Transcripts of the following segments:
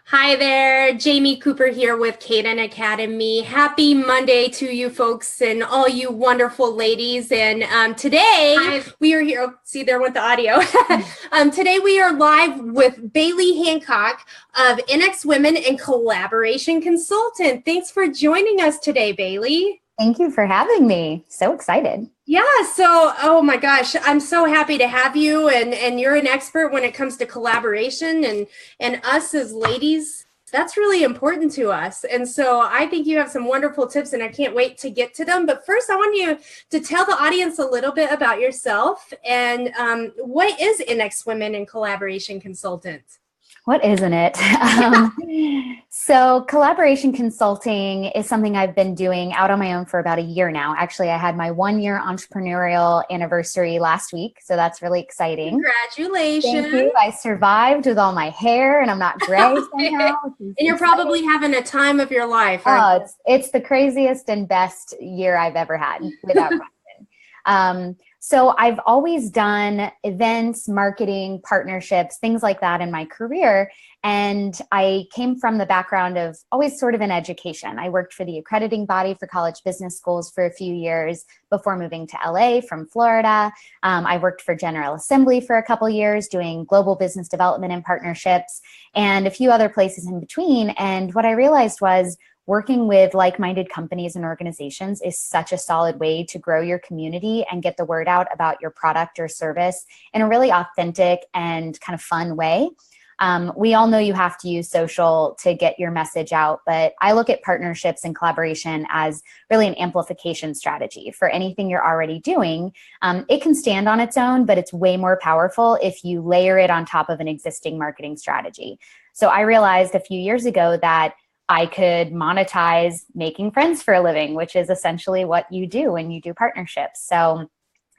Hi there, Jamie Cooper here with Caden Academy. Happy Monday to you folks and all you wonderful ladies. And today we are here. Oh, see, there went the audio. Today we are live with Baily Hancock of Inex Women and Collaboration Consultant. Thanks for joining us today, Baily. Thank you for having me. So excited. Yeah, so oh my gosh, I'm so happy to have you, and you're an expert when it comes to collaboration and us as ladies, that's really important to us. And so I think you have some wonderful tips and I can't wait to get to them. But first I want you to tell the audience a little bit about yourself and what is Inex Women and Collaboration Consultant? What isn't it? So collaboration consulting is something I've been doing out on my own for about a year now. Actually, I had my 1-year entrepreneurial anniversary last week. So that's really exciting. Congratulations. Thank you. I survived with all my hair and I'm not gray somehow. And you're probably having a time of your life. Oh, it's the craziest and best year I've ever had, without question. So I've always done events, marketing, partnerships, things like that in my career. And I came from the background of always sort of in education. I worked for the accrediting body for college business schools for a few years before moving to LA from Florida. I worked for General Assembly for a couple years doing global business development and partnerships and a few other places in between. And what I realized was working with like-minded companies and organizations is such a solid way to grow your community and get the word out about your product or service in a really authentic and kind of fun way. We all know you have to use social to get your message out, but I look at partnerships and collaboration as really an amplification strategy for anything you're already doing. It can stand on its own, but it's way more powerful if you layer it on top of an existing marketing strategy. So I realized a few years ago that I could monetize making friends for a living, which is essentially what you do when you do partnerships. So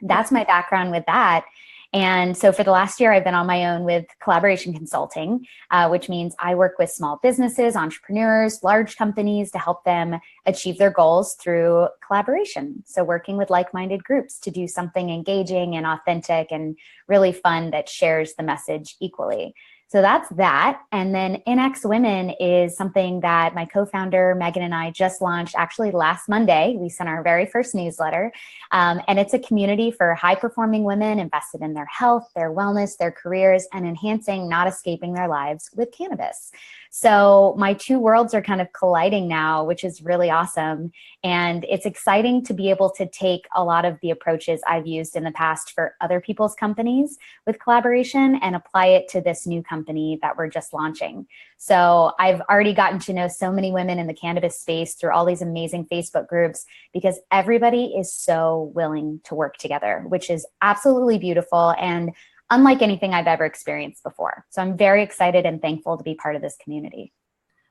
that's my background with that. And so for the last year, I've been on my own with collaboration consulting, which means I work with small businesses, entrepreneurs, large companies to help them achieve their goals through collaboration. So working with like-minded groups to do something engaging and authentic and really fun that shares the message equally. So that's that. And then Inex Women is something that my co-founder, Megan, and I just launched actually last Monday. We sent our very first newsletter. And it's a community for high-performing women invested in their health, their wellness, their careers, and enhancing, not escaping their lives with cannabis. So my two worlds are kind of colliding now, which is really awesome. And it's exciting to be able to take a lot of the approaches I've used in the past for other people's companies with collaboration and apply it to this new company that we're just launching. So I've already gotten to know so many women in the cannabis space through all these amazing Facebook groups because everybody is so willing to work together, which is absolutely beautiful and unlike anything I've ever experienced before. So I'm very excited and thankful to be part of this community.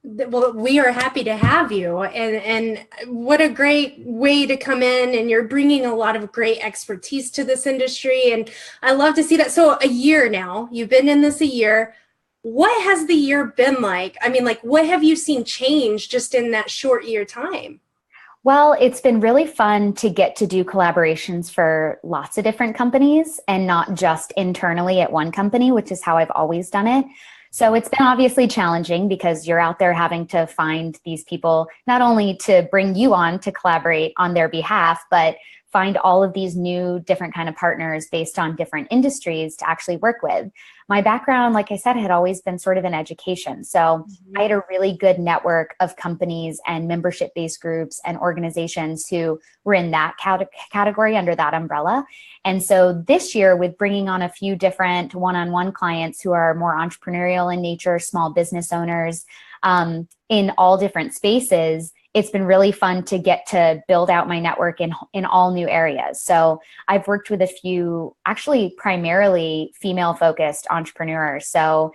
Well, we are happy to have you, and what a great way to come in, and you're bringing a lot of great expertise to this industry, and I love to see that. So a year now, you've been in this a year. What has the year been like? I mean, like, what have you seen change just in that short year time? Well, it's been really fun to get to do collaborations for lots of different companies and not just internally at one company, which is how I've always done it. So it's been obviously challenging because you're out there having to find these people, not only to bring you on to collaborate on their behalf, but find all of these new different kind of partners based on different industries to actually work with. My background, like I said, had always been sort of in education. So I had a really good network of companies and membership-based groups and organizations who were in that category under that umbrella. And so this year, with bringing on a few different one-on-one clients who are more entrepreneurial in nature, small business owners, in all different spaces, it's been really fun to get to build out my network in all new areas. So I've worked with a few, actually primarily female-focused entrepreneurs. So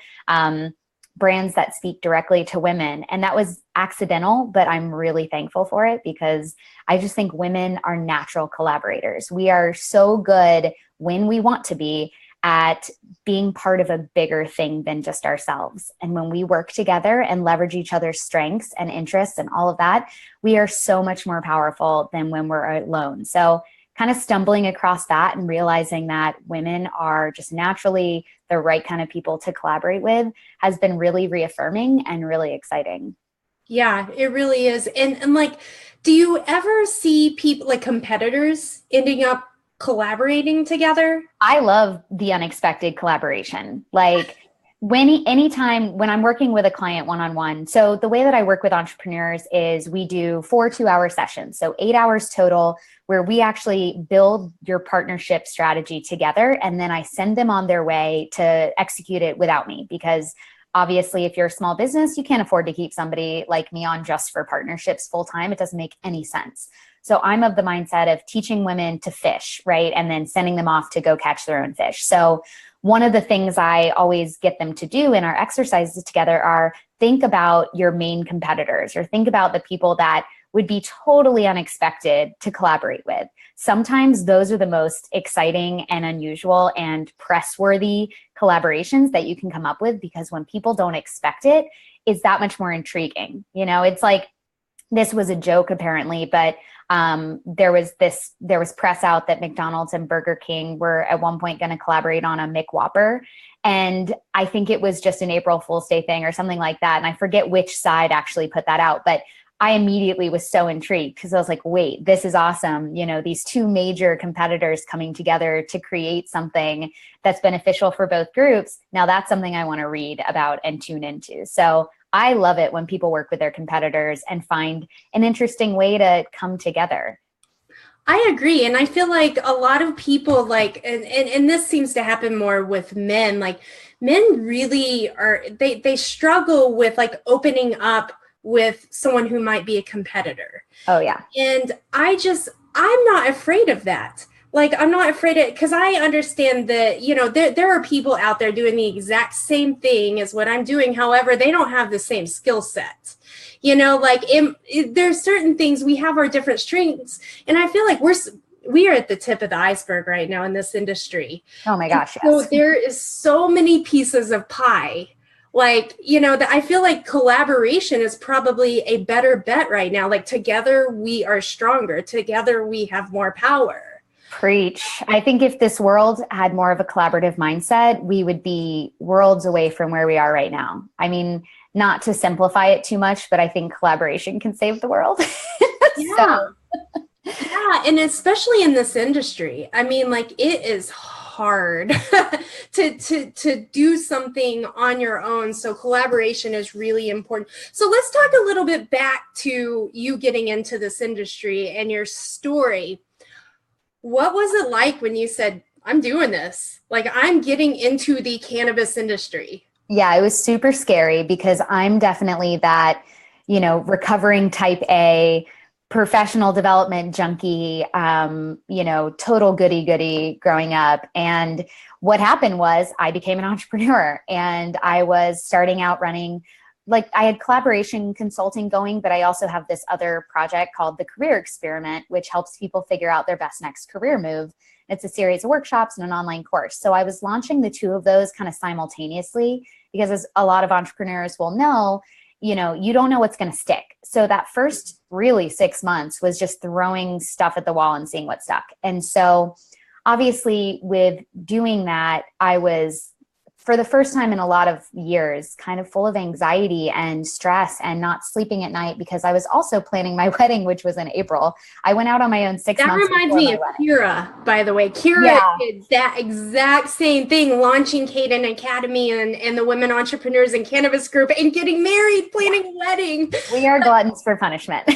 brands that speak directly to women. And that was accidental, but I'm really thankful for it because I just think women are natural collaborators. We are so good when we want to be at being part of a bigger thing than just ourselves. And when we work together and leverage each other's strengths and interests and all of that, we are so much more powerful than when we're alone. So kind of stumbling across that and realizing that women are just naturally the right kind of people to collaborate with has been really reaffirming and really exciting. Yeah, it really is. And like, do you ever see people like competitors ending up collaborating together? I love the unexpected collaboration. Like anytime when I'm working with a client one-on-one. So the way that I work with entrepreneurs is we do 4 2-hour sessions. So 8 hours total, where we actually build your partnership strategy together. And then I send them on their way to execute it without me, because obviously, if you're a small business, you can't afford to keep somebody like me on just for partnerships full time. It doesn't make any sense. So I'm of the mindset of teaching women to fish, right? And then sending them off to go catch their own fish. So one of the things I always get them to do in our exercises together are think about your main competitors, or think about the people that would be totally unexpected to collaborate with. Sometimes those are the most exciting and unusual and press-worthy collaborations that you can come up with, because when people don't expect it, it's that much more intriguing. You know, it's like, this was a joke apparently, but there was press out that McDonald's and Burger King were at one point going to collaborate on a McWhopper. And I think it was just an April Fool's Day thing or something like that. And I forget which side actually put that out, but I immediately was so intrigued, because I was like, wait, this is awesome. You know, these two major competitors coming together to create something that's beneficial for both groups. Now that's something I want to read about and tune into. So I love it when people work with their competitors and find an interesting way to come together. I agree. And I feel like a lot of people like, and this seems to happen more with men, like men really are, they struggle with like opening up with someone who might be a competitor. Oh yeah. And I'm not afraid of that. Like, I'm not afraid of it, because I understand that, you know, there are people out there doing the exact same thing as what I'm doing. However, they don't have the same skill set. You know, like there's certain things, we have our different strengths. And I feel like we are at the tip of the iceberg right now in this industry. Oh my gosh. So Yes. there is so many pieces of pie. Like, you know, that I feel like collaboration is probably a better bet right now. Like, together we are stronger. Together we have more power. Preach. I think if this world had more of a collaborative mindset, we would be worlds away from where we are right now. I mean, not to simplify it too much, but I think collaboration can save the world. Yeah. Yeah. And especially in this industry, I mean, like, it is hard to do something on your own. So collaboration is really important. So let's talk a little bit back to you getting into this industry and your story. What was it like when you said, I'm doing this? Like, I'm getting into the cannabis industry. Yeah, it was super scary, because I'm definitely that, you know, recovering type A, professional development junkie, you know, total goody growing up. And what happened was I became an entrepreneur, and I was starting out running, like, I had collaboration consulting going, but I also have this other project called the Career Experiment, which helps people figure out their best next career move. It's a series of workshops and an online course. So I was launching the two of those kind of simultaneously, because as a lot of entrepreneurs will know, you know, you don't know what's going to stick. So that first really 6 months was just throwing stuff at the wall and seeing what stuck. And so obviously with doing that, I was, for the first time in a lot of years, kind of full of anxiety and stress and not sleeping at night, because I was also planning my wedding, which was in April. I went out on my own 6 months. That reminds me of Kira, by the way. Kira did that exact same thing, launching Caden Academy and the Women Entrepreneurs in Cannabis group, and getting married, planning a wedding. We are gluttons for punishment.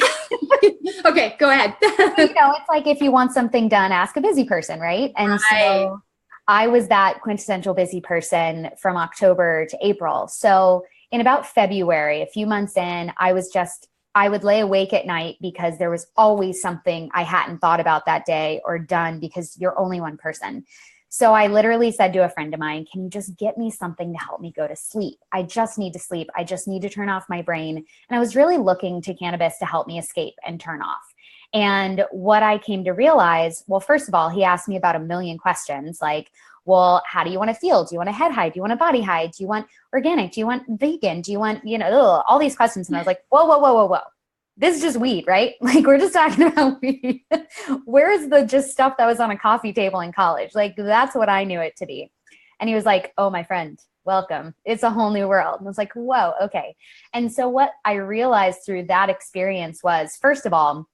Okay, go ahead. You know, it's like, if you want something done, ask a busy person, right? And so I was that quintessential busy person from October to April. So in about February, a few months in, I would lay awake at night, because there was always something I hadn't thought about that day or done, because you're only one person. So I literally said to a friend of mine, can you just get me something to help me go to sleep? I just need to sleep. I just need to turn off my brain. And I was really looking to cannabis to help me escape and turn off. And what I came to realize, well, first of all, he asked me about a million questions, like, well, how do you want to feel? Do you want a head high? Do you want a body high? Do you want organic? Do you want vegan? Do you want, you know, all these questions. And I was like, whoa. this is just weed, right? Like, we're just talking about weed. Where's the just stuff that was on a coffee table in college? Like, that's what I knew it to be. And he was like, oh, my friend, welcome. It's a whole new world. And I was like, whoa, okay. And so what I realized through that experience was, first of all,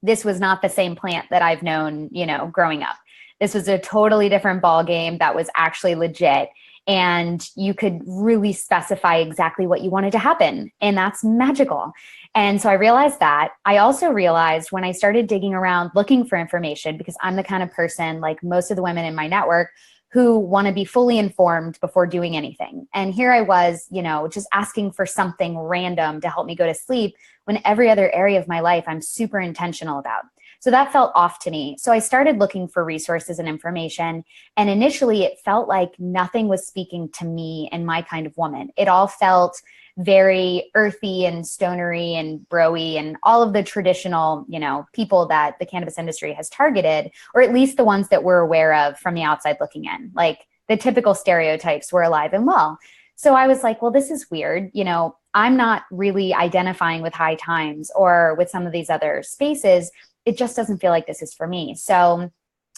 this was not the same plant that I've known, you know, growing up. This was a totally different ball game that was actually legit. And you could really specify exactly what you wanted to happen. And that's magical. And so I realized that. I also realized when I started digging around looking for information, because I'm the kind of person, like most of the women in my network, who want to be fully informed before doing anything. And here I was, you know, just asking for something random to help me go to sleep when every other area of my life I'm super intentional about. So that felt off to me. So I started looking for resources and information. And initially it felt like nothing was speaking to me and my kind of woman. It all felt very earthy and stonery and bro-y and all of the traditional, you know, people that the cannabis industry has targeted, or at least the ones that we're aware of from the outside looking in. Like the typical stereotypes were alive and well. So I was like, well, this is weird. You know, I'm not really identifying with High Times or with some of these other spaces. It just doesn't feel like this is for me. So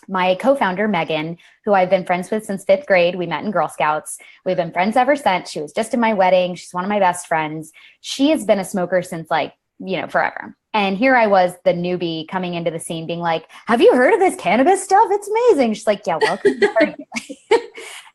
my co-founder, Megan, who I've been friends with since 5th grade, we met in Girl Scouts. We've been friends ever since. She was just in my wedding. She's one of my best friends. She has been a smoker since like, you know, forever. And here I was, the newbie coming into the scene being like, have you heard of this cannabis stuff? It's amazing. She's like, yeah, welcome to the party.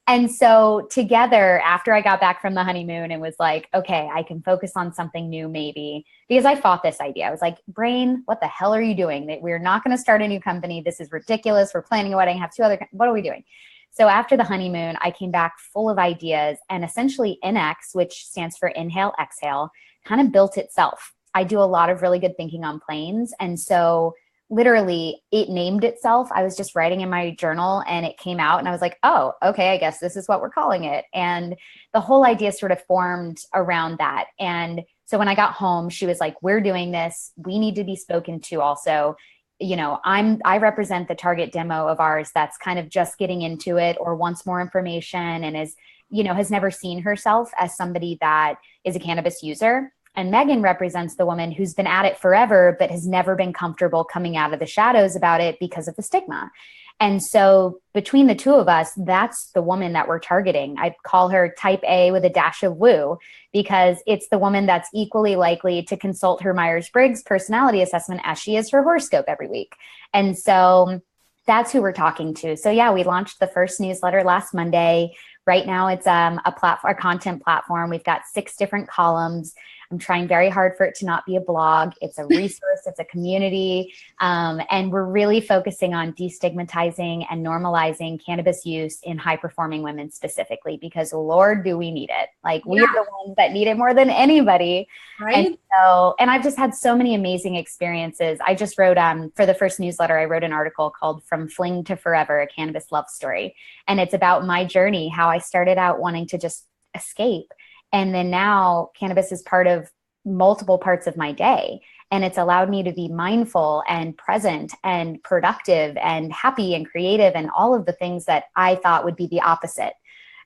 And so together, after I got back from the honeymoon and was like, okay, I can focus on something new maybe, because I fought this idea. I was like, brain, what the hell are you doing? We're not going to start a new company. This is ridiculous. We're planning a wedding, have 2 other, what are we doing? So after the honeymoon, I came back full of ideas, and essentially Inex, which stands for Inhale, Exhale, kind of built itself. I do a lot of really good thinking on planes. And so literally it named itself. I was just writing in my journal and it came out and I was like, oh, okay, I guess this is what we're calling it. And the whole idea sort of formed around that. And so when I got home, she was like, we're doing this. We need to be spoken to also. You know, I represent the target demo of ours that's kind of just getting into it or wants more information and is, you know, has never seen herself as somebody that is a cannabis user. And Megan represents the woman who's been at it forever, but has never been comfortable coming out of the shadows about it because of the stigma. And so between the two of us, that's the woman that we're targeting. I call her type A with a dash of woo, because it's the woman that's equally likely to consult her Myers-Briggs personality assessment as she is her horoscope every week. And so that's who we're talking to. So yeah, we launched the first newsletter last Monday. Right now it's a content platform. We've got 6 different columns. I'm trying very hard for it to not be a blog. It's a resource, it's a community. And we're really focusing on destigmatizing and normalizing cannabis use in high-performing women specifically, because Lord, do we need it. Like we are the ones that need it more than anybody. Right. And I've just had so many amazing experiences. I just wrote, for the first newsletter, I wrote an article called From Fling to Forever, a Cannabis Love Story. And it's about my journey, how I started out wanting to just escape. And then now cannabis is part of multiple parts of my day. And it's allowed me to be mindful and present and productive and happy and creative and all of the things that I thought would be the opposite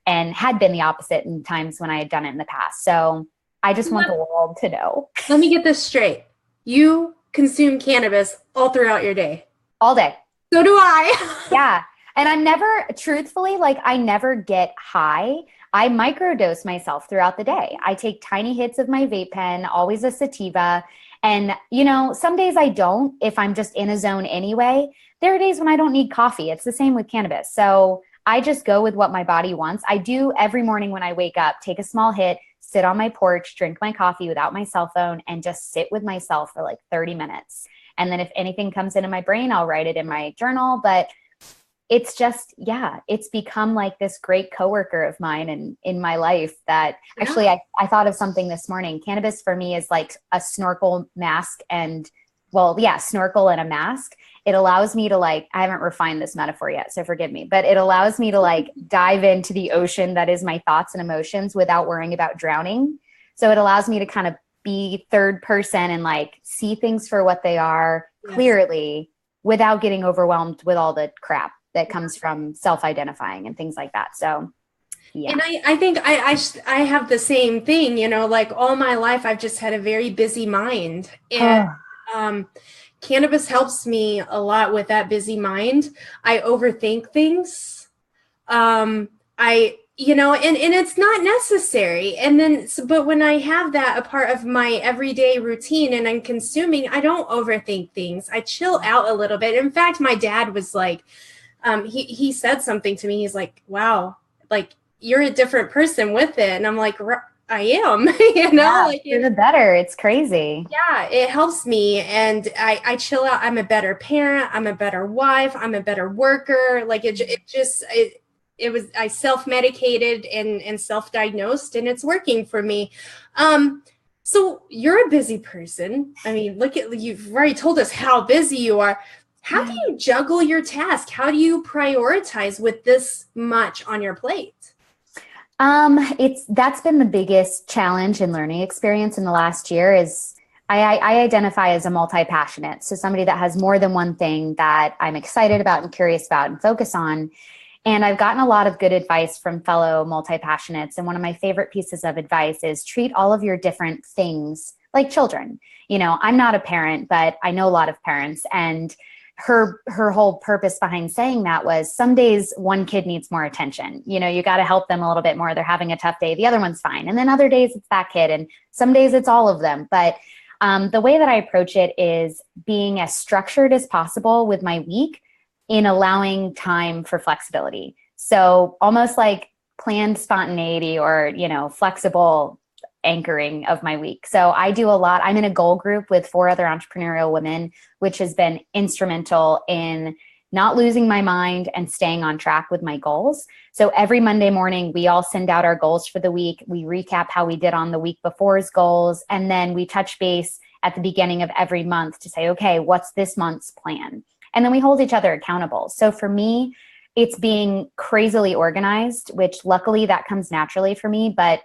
and had been the opposite in times when I had done it in the past. So I just want the world to know. Let me get this straight. You consume cannabis all throughout your day. All day. So do I. Yeah. And I'm never, truthfully, like I never get high. I microdose myself throughout the day. I take tiny hits of my vape pen, always a sativa. And, you know, some days I don't, if I'm just in a zone anyway. There are days when I don't need coffee. It's the same with cannabis. So I just go with what my body wants. I do every morning when I wake up, take a small hit, sit on my porch, drink my coffee without my cell phone, and just sit with myself for like 30 minutes. And then if anything comes into my brain, I'll write it in my journal. But it's just, yeah, it's become like this great coworker of mine in my life that actually I thought of something this morning. Cannabis for me is like a snorkel mask and snorkel and a mask. It allows me to like, I haven't refined this metaphor yet, so forgive me, but it allows me to like dive into the ocean that is my thoughts and emotions without worrying about drowning. So it allows me to kind of be third person and like see things for what they are clearly without getting overwhelmed with all the crap that comes from self-identifying and things like that. So Yeah. And I think I have the same thing, you know, like all my life I've just had a very busy mind. And um, cannabis helps me a lot with that busy mind. I overthink things. You know, and it's not necessary. And then, but when I have that a part of my everyday routine and I'm consuming, I don't overthink things. I chill out a little bit. In fact, my dad was like, he said something to me. He's like, wow, like you're a different person with it. And I'm like, I am, you know, Yeah, like for the better. It's crazy. yeah, it helps me. And I chill out. I'm a better parent. I'm a better wife. I'm a better worker. Like it was, I self-medicated and self-diagnosed, and it's working for me. So you're a busy person. I mean, look at, you've already told us how busy you are. How do you juggle your task? How do you prioritize with this much on your plate? That's been the biggest challenge and learning experience in the last year is I identify as a multi-passionate. So somebody that has more than one thing that I'm excited about and curious about and focus on. And I've gotten a lot of good advice from fellow multi-passionates. And one of my favorite pieces of advice is treat all of your different things like children. You know, I'm not a parent, but I know a lot of parents, and her whole purpose behind saying that was some days one kid needs more attention. You know, you got to help them a little bit more. They're having a tough day. The other one's fine. And then other days it's that kid. And some days it's all of them. But the way that I approach it is being as structured as possible with my week in allowing time for flexibility. So almost like planned spontaneity or, you know, flexible anchoring of my week. So I do a lot. I'm in a goal group with 4 other entrepreneurial women, which has been instrumental in not losing my mind and staying on track with my goals. So every Monday morning, we all send out our goals for the week. We recap how we did on the week before's goals. And then we touch base at the beginning of every month to say, okay, what's this month's plan? And then we hold each other accountable. So for me, it's being crazily organized, which luckily that comes naturally for me. But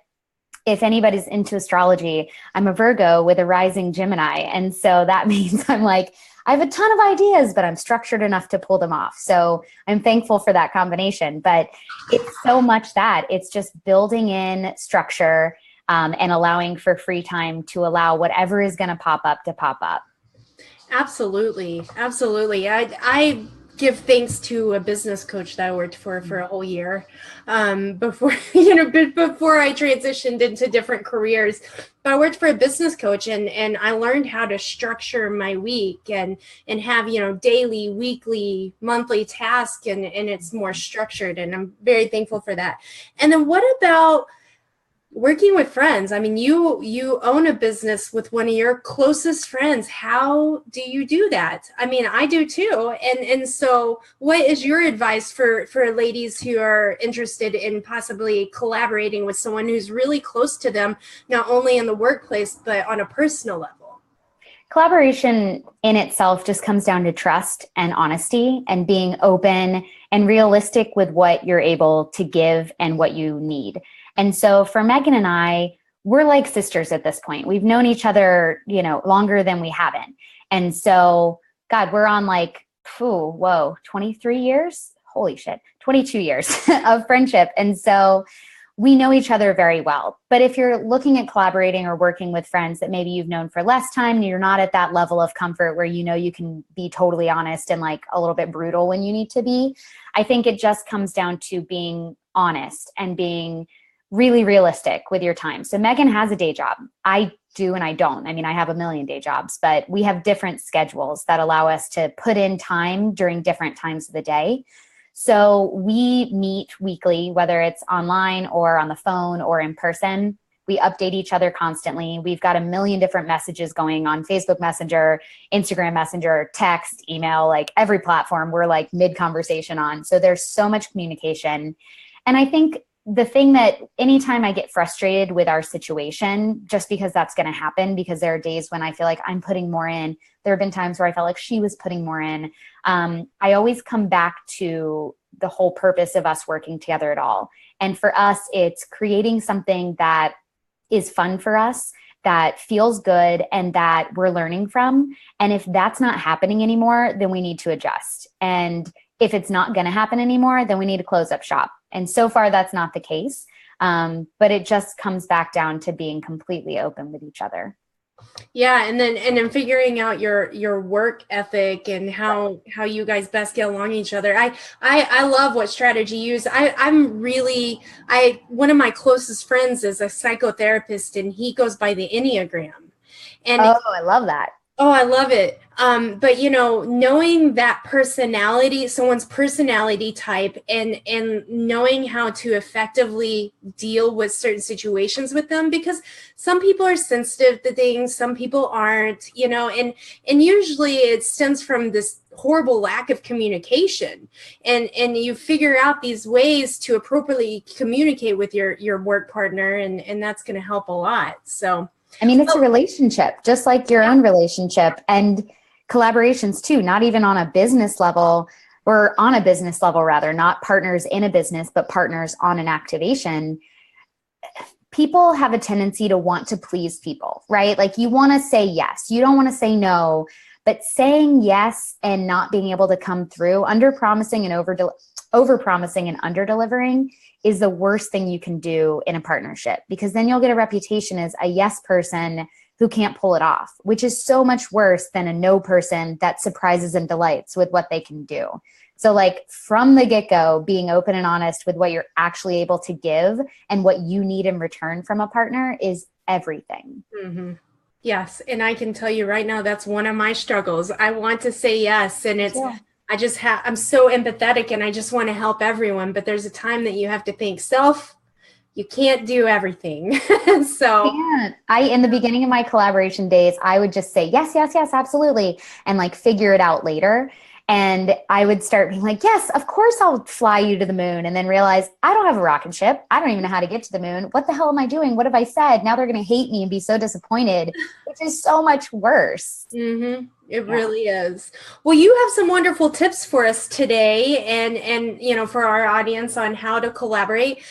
if anybody's into astrology, I'm a Virgo with a rising Gemini. And so that means I'm like, I have a ton of ideas, but I'm structured enough to pull them off. So I'm thankful for that combination. But it's so much that it's just building in structure and allowing for free time to allow whatever is going to pop up to pop up. Absolutely. Absolutely. I give thanks to a business coach that I worked for a whole year before, you know, before I transitioned into different careers. But I worked for a business coach and I learned how to structure my week and have, you know, daily, weekly, monthly tasks and it's more structured. And I'm very thankful for that. And then what about working with friends? I mean, you own a business with one of your closest friends. How do you do that? I mean, I do too. And so what is your advice for ladies who are interested in possibly collaborating with someone who's really close to them, not only in the workplace, but on a personal level? Collaboration in itself just comes down to trust and honesty and being open and realistic with what you're able to give and what you need. And so for Megan and I, we're like sisters at this point. We've known each other, you know, longer than we haven't. And so, God, we're on like, 23 years? Holy shit, 22 years of friendship. And so we know each other very well. But if you're looking at collaborating or working with friends that maybe you've known for less time and you're not at that level of comfort where you know you can be totally honest and like a little bit brutal when you need to be, I think it just comes down to being honest and being really realistic with your time. So Megan has a day job. I do and I don't. I mean, I have a million day jobs, but we have different schedules that allow us to put in time during different times of the day. So we meet weekly, whether it's online or on the phone or in person. We update each other constantly. We've got a million different messages going on Facebook Messenger, Instagram Messenger, text, email, like every platform we're like mid-conversation on. So there's so much communication. And I think the thing that anytime I get frustrated with our situation, just because that's going to happen, because there are days when I feel like I'm putting more in, there have been times where I felt like she was putting more in. I always come back to the whole purpose of us working together at all. And for us, it's creating something that is fun for us, that feels good, and that we're learning from. And if that's not happening anymore, then we need to adjust. And if it's not going to happen anymore, then we need to close up shop. And so far, that's not the case. But it just comes back down to being completely open with each other. Yeah, and then figuring out your work ethic and how you guys best get along each other. I love what strategy you use. One of my closest friends is a psychotherapist, and he goes by the Enneagram. And I love that. Oh, I love it. But knowing that personality, someone's personality type, and knowing how to effectively deal with certain situations with them, because some people are sensitive to things, some people aren't, and usually it stems from this horrible lack of communication, and you figure out these ways to appropriately communicate with your work partner, and that's going to help a lot. So I mean, it's a relationship, just like your own relationship, and collaborations too, not even on a business level, or on a business level rather, not partners in a business, but partners on an activation. People have a tendency to want to please people, right? Like you want to say yes, you don't want to say no, but saying yes and not being able to come through, under promising and over promising and under delivering is the worst thing you can do in a partnership, because then you'll get a reputation as a yes person who can't pull it off, which is so much worse than a no person that surprises and delights with what they can do. So like from the get-go, being open and honest with what you're actually able to give and what you need in return from a partner is everything. Mm-hmm. Yes. And I can tell you right now, that's one of my struggles. I want to say yes. And I'm so empathetic and I just want to help everyone. But there's a time that you have to think you can't do everything. In the beginning of my collaboration days, I would just say, yes, yes, yes, absolutely. And like figure it out later. And I would start being like, yes, of course I'll fly you to the moon. And then realize I don't have a rocket ship. I don't even know how to get to the moon. What the hell am I doing? What have I said? Now they're going to hate me and be so disappointed, which is so much worse. Mm-hmm. It really is. Well, you have some wonderful tips for us today and for our audience on how to collaborate.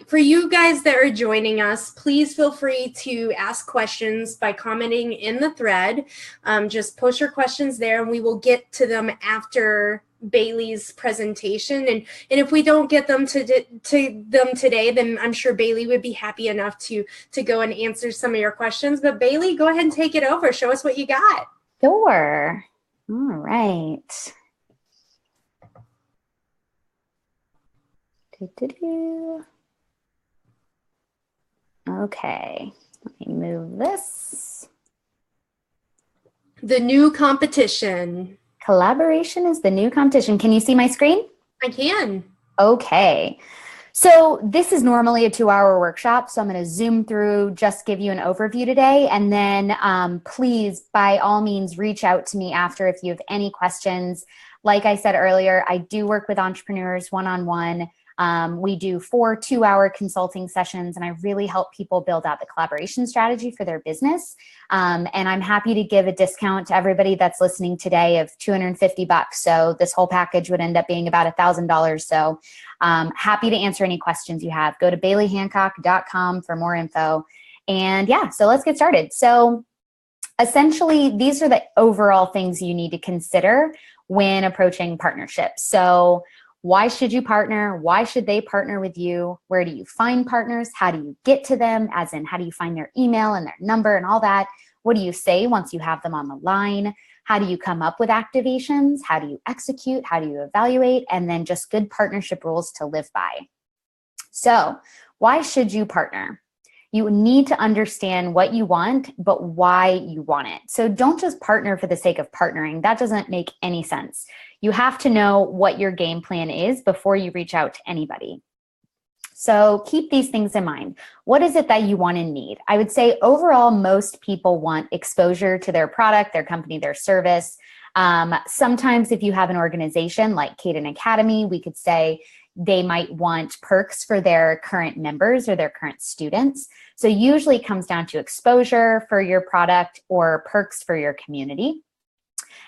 For you guys that are joining us, please feel free to ask questions by commenting in the thread. Just post your questions there and we will get to them after Baily's presentation. And if we don't get them to them today, then I'm sure Baily would be happy enough to go and answer some of your questions. But Baily, go ahead and take it over. Show us what you got. Sure. All right. Okay. Let me move this. The new competition. Collaboration is the new competition. Can you see my screen? I can. Okay. So this is normally a 2-hour workshop. So I'm going to zoom through, just give you an overview today. And then please, by all means, reach out to me after if you have any questions. Like I said earlier, I do work with entrepreneurs one-on-one. We do 4 2-hour consulting sessions, and I really help people build out the collaboration strategy for their business. And I'm happy to give a discount to everybody that's listening today of $250. So this whole package would end up being about $1,000. So happy to answer any questions you have. Go to BailyHancock.com for more info. And yeah, so let's get started. So essentially, these are the overall things you need to consider when approaching partnerships. So why should you partner? Why should they partner with you? Where do you find partners? How do you get to them? As in, how do you find their email and their number and all that? What do you say once you have them on the line? How do you come up with activations? How do you execute? How do you evaluate? And then just good partnership rules to live by. So why should you partner? You need to understand what you want, but why you want it. So don't just partner for the sake of partnering. That doesn't make any sense. You have to know what your game plan is before you reach out to anybody. So keep these things in mind. What is it that you want and need? I would say overall, most people want exposure to their product, their company, their service. Sometimes if you have an organization like Caden Academy, we could say they might want perks for their current members or their current students. So usually it comes down to exposure for your product or perks for your community.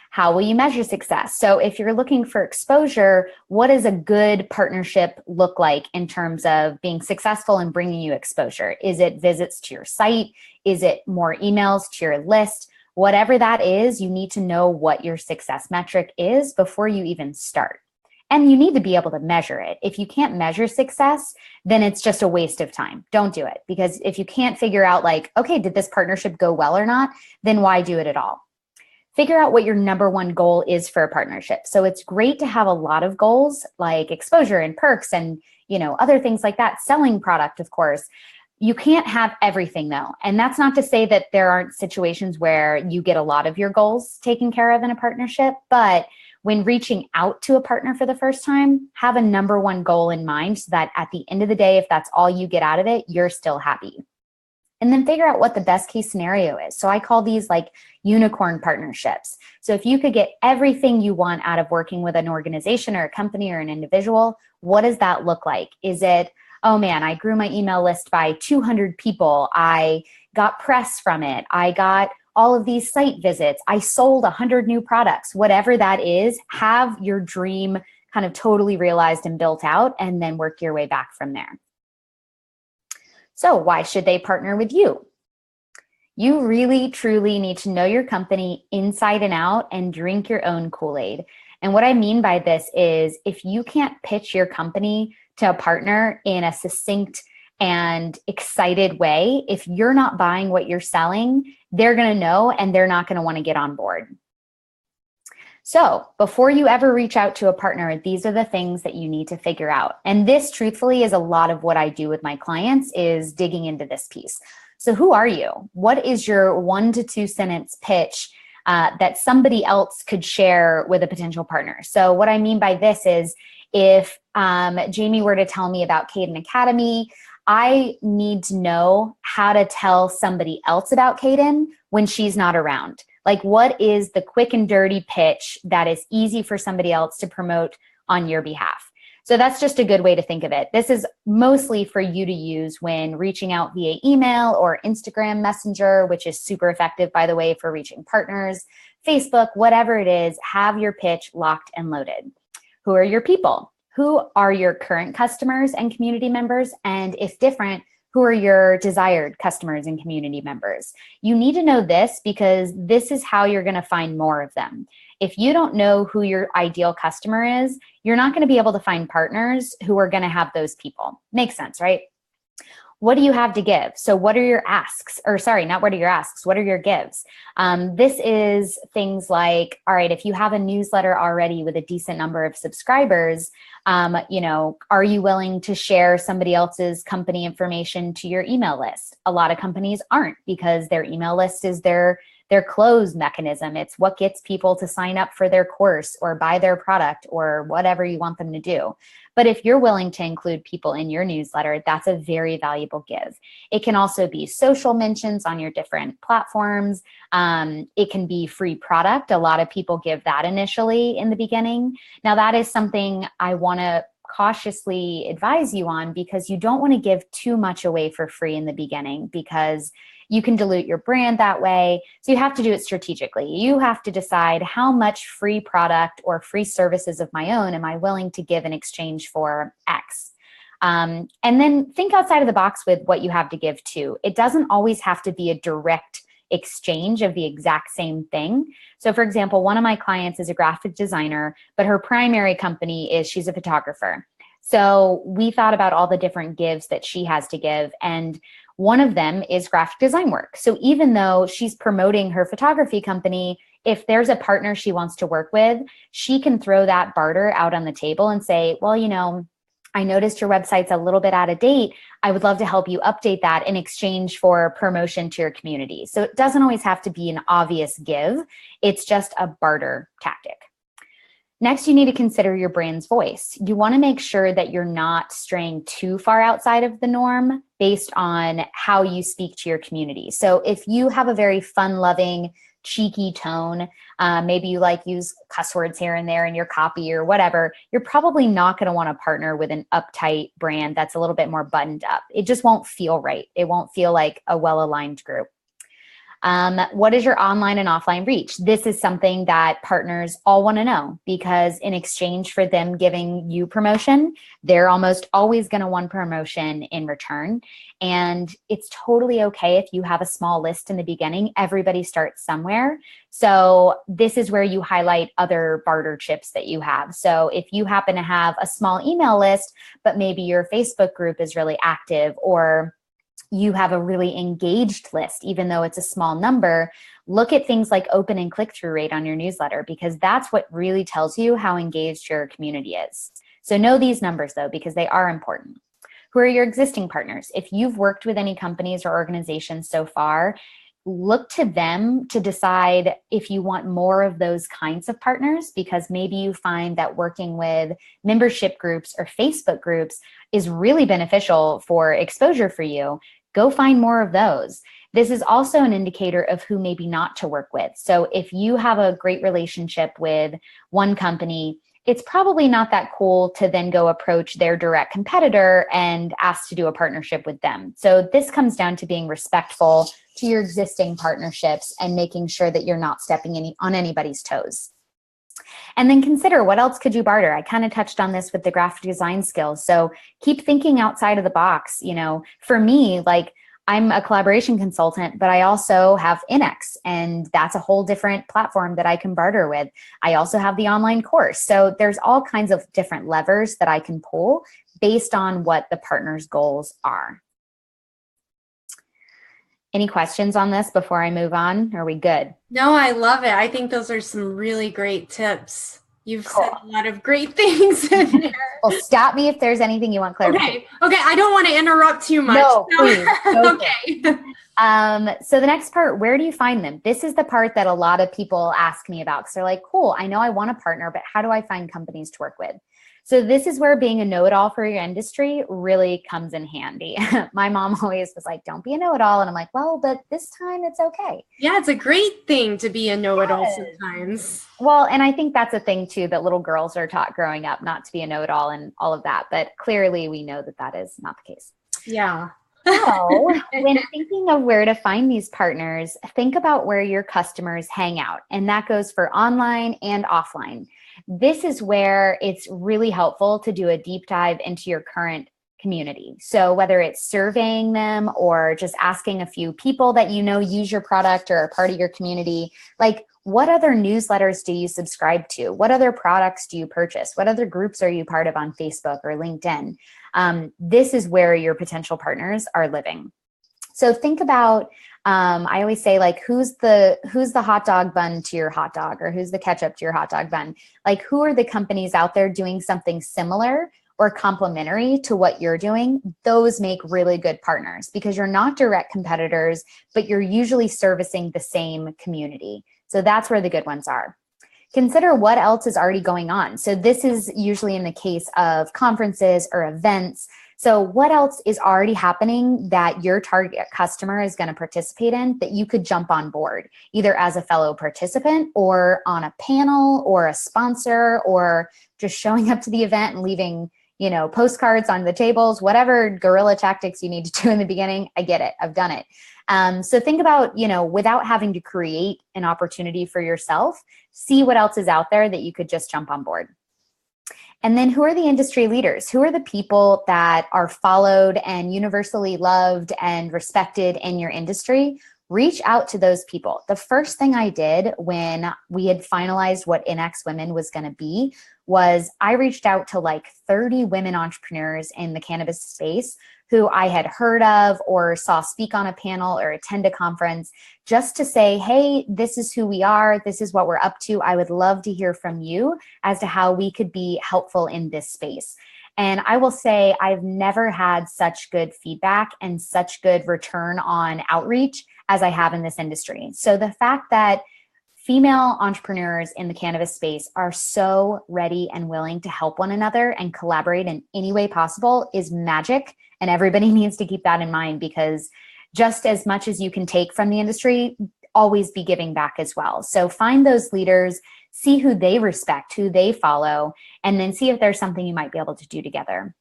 How will you measure success? So if you're looking for exposure, what does a good partnership look like in terms of being successful and bringing you exposure? Is it visits to your site? Is it more emails to your list? Whatever that is, you need to know what your success metric is before you even start. And you need to be able to measure it. If you can't measure success, then it's just a waste of time. Don't do it. Because if you can't figure out like, okay, did this partnership go well or not, then why do it at all? Figure out what your number one goal is for a partnership. So it's great to have a lot of goals like exposure and perks and, other things like that, selling product, of course. You can't have everything though. And that's not to say that there aren't situations where you get a lot of your goals taken care of in a partnership, but when reaching out to a partner for the first time, have a number one goal in mind so that at the end of the day, if that's all you get out of it, you're still happy. And then figure out what the best case scenario is. So I call these like unicorn partnerships. So if you could get everything you want out of working with an organization or a company or an individual, what does that look like? Is it, oh man, I grew my email list by 200 people. I got press from it. I got all of these site visits. I sold 100 new products. Whatever that is, have your dream kind of totally realized and built out, and then work your way back from there. So why should they partner with you? You really, truly need to know your company inside and out and drink your own Kool-Aid. And what I mean by this is if you can't pitch your company to a partner in a succinct and excited way, if you're not buying what you're selling, they're going to know and they're not going to want to get on board. So before you ever reach out to a partner, these are the things that you need to figure out. And this truthfully is a lot of what I do with my clients is digging into this piece. So who are you? What is your 1 to 2 sentence pitch that somebody else could share with a potential partner? So what I mean by this is if Jamie were to tell me about Caden Academy, I need to know how to tell somebody else about Caden when she's not around. Like, what is the quick and dirty pitch that is easy for somebody else to promote on your behalf? So that's just a good way to think of it. This is mostly for you to use when reaching out via email or Instagram Messenger, which is super effective, by the way, for reaching partners, Facebook, whatever it is, have your pitch locked and loaded. Who are your people? Who are your current customers and community members? And if different, who are your desired customers and community members? You need to know this because this is how you're going to find more of them. If you don't know who your ideal customer is, you're not going to be able to find partners who are going to have those people. Makes sense, right? What do you have to give? So what are your asks? Or sorry, not what are your asks, what are your gives? This is things like, all right, if you have a newsletter already with a decent number of subscribers, are you willing to share somebody else's company information to your email list? A lot of companies aren't because their email list is their close mechanism. It's what gets people to sign up for their course or buy their product or whatever you want them to do. But if you're willing to include people in your newsletter, that's a very valuable give. It can also be social mentions on your different platforms. It can be free product. A lot of people give that initially in the beginning. Now that is something I want to cautiously advise you on because you don't want to give too much away for free in the beginning because you can dilute your brand that way. So you have to do it strategically. You have to decide how much free product or free services of my own am I willing to give in exchange for X. And then think outside of the box with what you have to give too. It doesn't always have to be a direct exchange of the exact same thing. So for example, one of my clients is a graphic designer, but her primary company is she's a photographer. So we thought about all the different gives that she has to give, and one of them is graphic design work. So even though she's promoting her photography company, if there's a partner she wants to work with, she can throw that barter out on the table and say, well, I noticed your website's a little bit out of date. I would love to help you update that in exchange for promotion to your community. So it doesn't always have to be an obvious give. It's just a barter tactic. Next, you need to consider your brand's voice. You want to make sure that you're not straying too far outside of the norm based on how you speak to your community. So if you have a very fun-loving, cheeky tone, maybe you use cuss words here and there in your copy or whatever, you're probably not going to want to partner with an uptight brand that's a little bit more buttoned up. It just won't feel right. It won't feel like a well-aligned group. What is your online and offline reach? This is something that partners all want to know, because in exchange for them giving you promotion, they're almost always going to want promotion in return. And it's totally okay if you have a small list in the beginning. Everybody starts somewhere. So this is where you highlight other barter chips that you have. So if you happen to have a small email list, but maybe your Facebook group is really active, or you have a really engaged list, even though it's a small number, look at things like open and click-through rate on your newsletter, because that's what really tells you how engaged your community is. So know these numbers though, because they are important. Who are your existing partners? If you've worked with any companies or organizations so far, look to them to decide if you want more of those kinds of partners, because maybe you find that working with membership groups or Facebook groups is really beneficial for exposure for you. Go find more of those. This is also an indicator of who maybe not to work with. So if you have a great relationship with one company, it's probably not that cool to then go approach their direct competitor and ask to do a partnership with them. So this comes down to being respectful to your existing partnerships and making sure that you're not stepping on anybody's toes. And then consider, what else could you barter? I kind of touched on this with the graphic design skills. So keep thinking outside of the box. You know, for me, like, I'm a collaboration consultant, but I also have Inex, and that's a whole different platform that I can barter with. I also have the online course. So there's all kinds of different levers that I can pull based on what the partner's goals are. Any questions on this before I move on? Are we good? No, I love it. I think those are some really great tips. You've said a lot of great things in there. Well, stop me if there's anything you want clarification. Okay. I don't want to interrupt too much. No, please. Okay. So the next part, where do you find them? This is the part that a lot of people ask me about, because they're like, cool, I know I want a partner, but how do I find companies to work with? So this is where being a know-it-all for your industry really comes in handy. My mom always was like, don't be a know-it-all. And I'm like, well, but this time it's okay. Yeah, it's a great thing to be a know-it-all sometimes. Well, and I think that's a thing too, that little girls are taught growing up, not to be a know-it-all and all of that. But clearly we know that that is not the case. Yeah. So when thinking of where to find these partners, think about where your customers hang out. And that goes for online and offline. This is where it's really helpful to do a deep dive into your current community. So whether it's surveying them or just asking a few people that you know use your product or are part of your community, like, what other newsletters do you subscribe to? What other products do you purchase? What other groups are you part of on Facebook or LinkedIn? This is where your potential partners are living. So think about, I always say, like, who's the hot dog bun to your hot dog, or who's the ketchup to your hot dog bun? Like, who are the companies out there doing something similar or complementary to what you're doing? Those make really good partners, because you're not direct competitors, but you're usually servicing the same community. So that's where the good ones are. Consider what else is already going on. So this is usually in the case of conferences or events. So what else is already happening that your target customer is going to participate in that you could jump on board, either as a fellow participant or on a panel or a sponsor, or just showing up to the event and leaving, you know, postcards on the tables, whatever guerrilla tactics you need to do in the beginning. I get it. I've done it. So think about, you know, without having to create an opportunity for yourself, see what else is out there that you could just jump on board. And then who are the industry leaders? Who are the people that are followed and universally loved and respected in your industry? Reach out to those people. The first thing I did when we had finalized what Inex Women was going to be was I reached out to like 30 women entrepreneurs in the cannabis space who I had heard of or saw speak on a panel or attend a conference, just to say, hey, this is who we are. This is what we're up to. I would love to hear from you as to how we could be helpful in this space. And I will say I've never had such good feedback and such good return on outreach as I have in this industry. So the fact that female entrepreneurs in the cannabis space are so ready and willing to help one another and collaborate in any way possible is magic. And everybody needs to keep that in mind, because just as much as you can take from the industry, always be giving back as well. So find those leaders, see who they respect, who they follow, and then see if there's something you might be able to do together.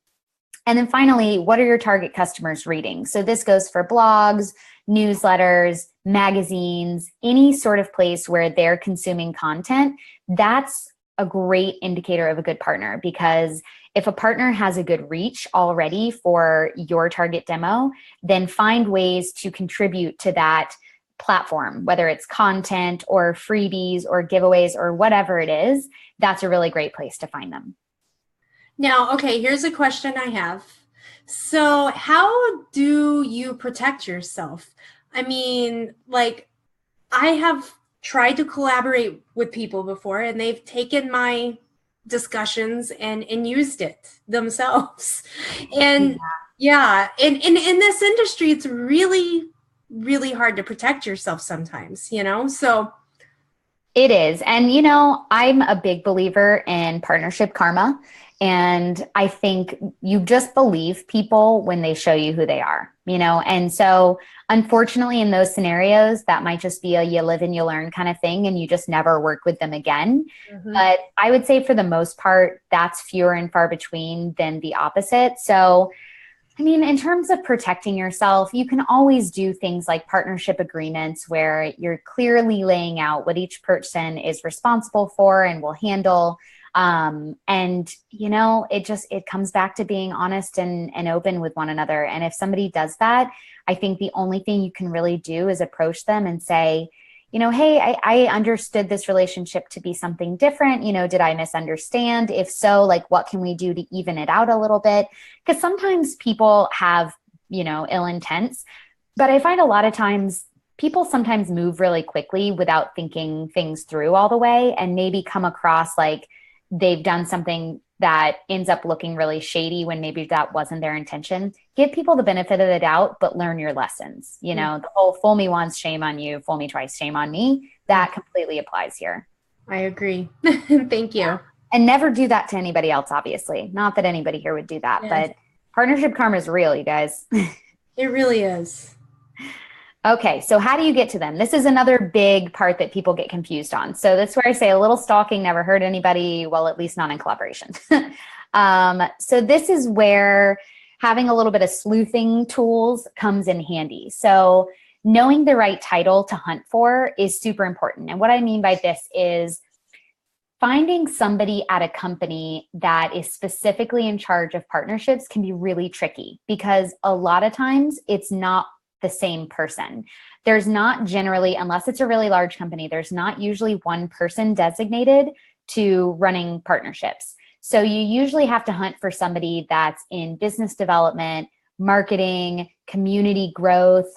And then finally, what are your target customers reading? So this goes for blogs, newsletters, magazines, any sort of place where they're consuming content, that's a great indicator of a good partner. Because if a partner has a good reach already for your target demo, then find ways to contribute to that platform, whether it's content or freebies or giveaways or whatever it is. That's a really great place to find them. Now, okay, here's a question I have. So how do you protect yourself? I mean, like, I have tried to collaborate with people before, and they've taken my discussions and used it themselves. And yeah, in this industry, it's really, really hard to protect yourself sometimes, you know? So It is. And, I'm a big believer in partnership karma. And I think you just believe people when they show you who they are, And so unfortunately, in those scenarios, that might just be a you live and you learn kind of thing, and you just never work with them again. Mm-hmm. But I would say for the most part, that's fewer and far between than the opposite. So in terms of protecting yourself, you can always do things like partnership agreements where you're clearly laying out what each person is responsible for and will handle. It comes back to being honest and open with one another. And if somebody does that, I think the only thing you can really do is approach them and say, hey, I understood this relationship to be something different. Did I misunderstand? If so, what can we do to even it out a little bit? Because sometimes people have, ill intents, but I find a lot of times people sometimes move really quickly without thinking things through all the way, and maybe come across like they've done something that ends up looking really shady when maybe that wasn't their intention. Give people the benefit of the doubt, but learn your lessons. The whole fool me once, shame on you, fool me twice, shame on me. That completely applies here. I agree. Thank you. Yeah. And never do that to anybody else, obviously. Not that anybody here would do that, but partnership karma is real, you guys. It really is. Okay, so how do you get to them? This is another big part that people get confused on. So that's where I say a little stalking never hurt anybody, well, at least not in collaboration. So this is where having a little bit of sleuthing tools comes in handy. So knowing the right title to hunt for is super important. And what I mean by this is finding somebody at a company that is specifically in charge of partnerships can be really tricky, because a lot of times it's not the same person. There's not generally, unless it's a really large company, there's not usually one person designated to running partnerships. So you usually have to hunt for somebody that's in business development, marketing, community growth,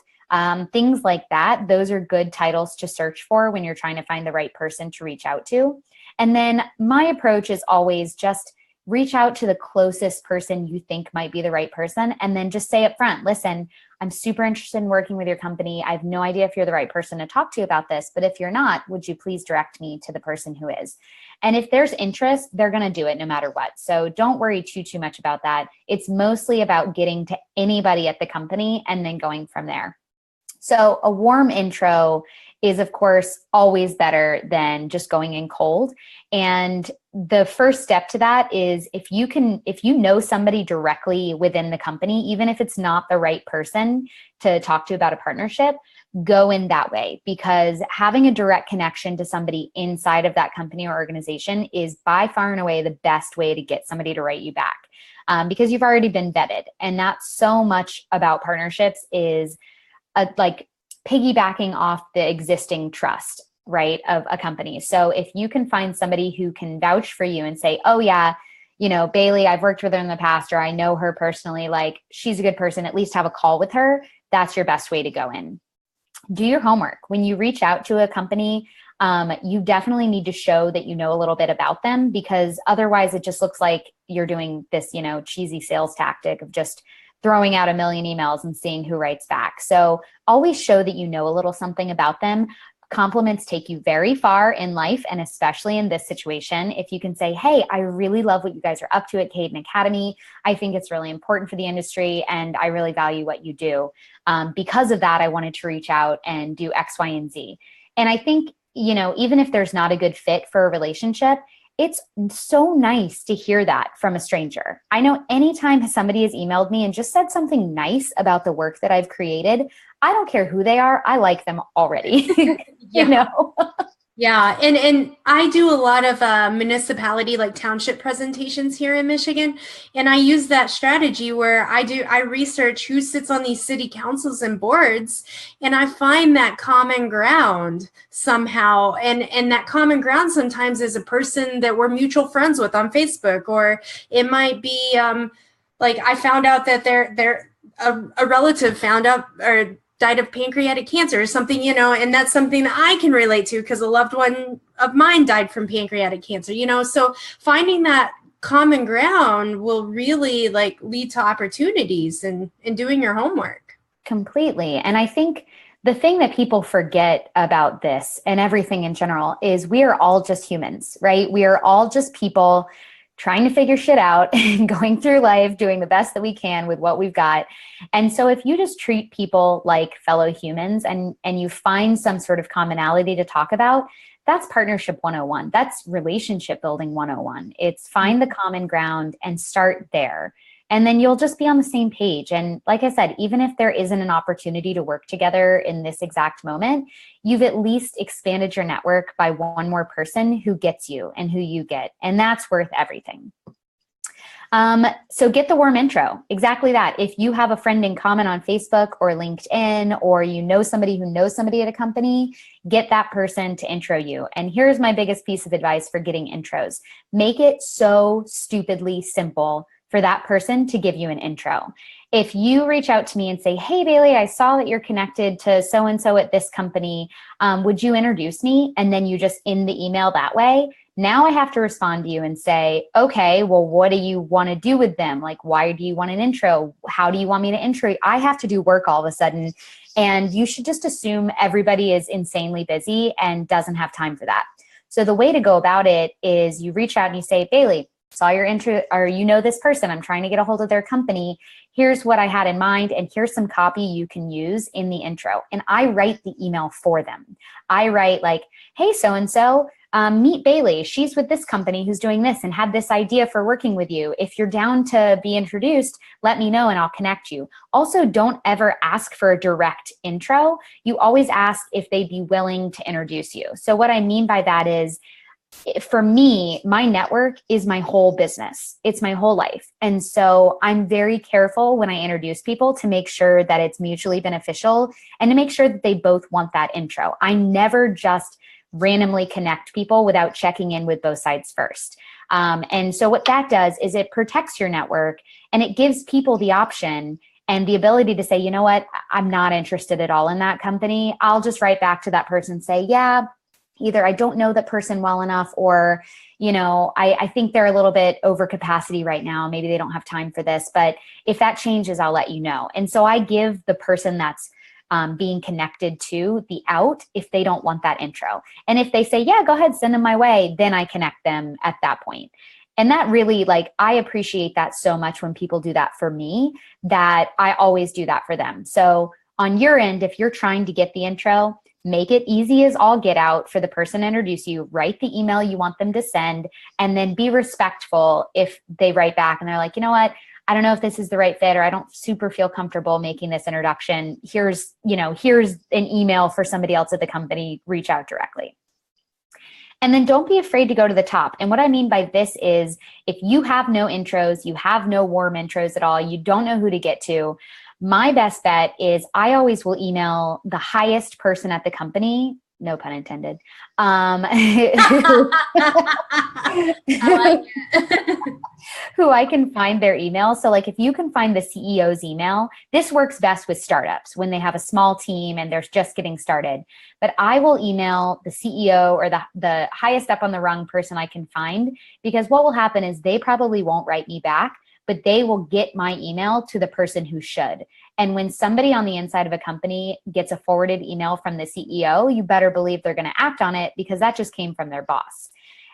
things like that. Those are good titles to search for when you're trying to find the right person to reach out to. And then my approach is always just reach out to the closest person you think might be the right person, and then just say up front, listen, I'm super interested in working with your company. I have no idea if you're the right person to talk to about this, but if you're not, would you please direct me to the person who is? And if there's interest, they're going to do it no matter what. So don't worry too much about that. It's mostly about getting to anybody at the company and then going from there. So a warm intro is, of course, always better than just going in cold. And the first step to that is if you know somebody directly within the company, even if it's not the right person to talk to about a partnership, go in that way, because having a direct connection to somebody inside of that company or organization is by far and away the best way to get somebody to write you back, because you've already been vetted. And that's so much about partnerships is like piggybacking off the existing trust, right, of a company. So if you can find somebody who can vouch for you and say, oh yeah, Baily, I've worked with her in the past, or I know her personally, like she's a good person, at least have a call with her. That's your best way to go in. Do your homework. When you reach out to a company, you definitely need to show that you know a little bit about them, because otherwise it just looks like you're doing this, cheesy sales tactic of just throwing out a million emails and seeing who writes back. So always show that you know a little something about them. Compliments take you very far in life, and especially in this situation. If you can say, hey, I really love what you guys are up to at Caden Academy. I think it's really important for the industry, and I really value what you do. Because of that, I wanted to reach out and do X, Y, and Z. And I think, even if there's not a good fit for a relationship, it's so nice to hear that from a stranger. I know anytime somebody has emailed me and just said something nice about the work that I've created, I don't care who they are, I like them already. Yeah. You know? Yeah, and I do a lot of municipality, like township presentations here in Michigan, and I use that strategy where I research who sits on these city councils and boards, and I find that common ground somehow, and that common ground sometimes is a person that we're mutual friends with on Facebook, or it might be like I found out that they're a relative found out or died of pancreatic cancer or something, you know, and that's something that I can relate to because a loved one of mine died from pancreatic cancer, you know. So finding that common ground will really like lead to opportunities and doing your homework. Completely. And I think the thing that people forget about this and everything in general is we are all just humans, right? We are all just people trying to figure shit out and going through life, doing the best that we can with what we've got. And so if you just treat people like fellow humans and you find some sort of commonality to talk about, that's partnership 101. That's relationship building 101. It's find the common ground and start there. And then you'll just be on the same page. And like I said, even if there isn't an opportunity to work together in this exact moment, you've at least expanded your network by one more person who gets you and who you get. And that's worth everything. So get the warm intro. Exactly that. If you have a friend in common on Facebook or LinkedIn, or you know somebody who knows somebody at a company, get that person to intro you. And here's my biggest piece of advice for getting intros. Make it so stupidly simple for that person to give you an intro. If you reach out to me and say, hey, Baily, I saw that you're connected to so-and-so at this company. Would you introduce me? And then you just end the email that way. Now I have to respond to you and say, okay, well, what do you want to do with them? Like, why do you want an intro? How do you want me to intro you? I have to do work all of a sudden. And you should just assume everybody is insanely busy and doesn't have time for that. So the way to go about it is you reach out and you say, Baily, saw your intro, or you know this person, I'm trying to get a hold of their company. Here's what I had in mind, and here's some copy you can use in the intro. And I write the email for them. I write like, hey, so-and-so, meet Baily. She's with this company who's doing this and had this idea for working with you. If you're down to be introduced, let me know and I'll connect you. Also, don't ever ask for a direct intro. You always ask if they'd be willing to introduce you. So what I mean by that is, for me, my network is my whole business. It's my whole life. And so I'm very careful when I introduce people to make sure that it's mutually beneficial and to make sure that they both want that intro. I never just randomly connect people without checking in with both sides first. And so what that does is it protects your network and it gives people the option and the ability to say, you know what, I'm not interested at all in that company. I'll just write back to that person and say, yeah, either I don't know that person well enough, or, you know, I think they're a little bit over capacity right now. Maybe they don't have time for this, but if that changes, I'll let you know. And so I give the person that's being connected to the out if they don't want that intro. And if they say, yeah, go ahead, send them my way, then I connect them at that point. And that really, like, I appreciate that so much when people do that for me, that I always do that for them. So on your end, if you're trying to get the intro, make it easy as all get out for the person to introduce you. Write the email you want them to send, and then be respectful if they write back and they're like, you know what, I don't know if this is the right fit, or I don't super feel comfortable making this introduction. Here's an email for somebody else at the company. Reach out directly. And then don't be afraid to go to the top. And what I mean by this is, if you have no intros, you have no warm intros at all, you don't know who to get to, my best bet is I always will email the highest person at the company, no pun intended, who I can find their email. So like, if you can find the CEO's email, this works best with startups when they have a small team and they're just getting started. But I will email the CEO or the highest up on the rung person I can find, because what will happen is they probably won't write me back, but they will get my email to the person who should. And when somebody on the inside of a company gets a forwarded email from the CEO, you better believe they're going to act on it, because that just came from their boss.